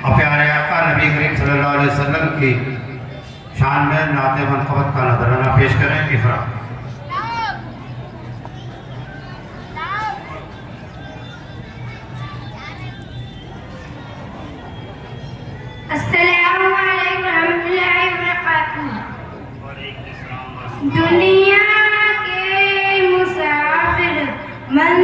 और प्यारे आका नबी करीम सल्लल्लाहु अलैहि वसल्लम की शान में नाते मनक़बत का नजराना पेश करें। इफ़रा अस्सलामु अलैकुम रहमतुल्लाहि व बरकातुहू। दुनिया के मुसाफिर मन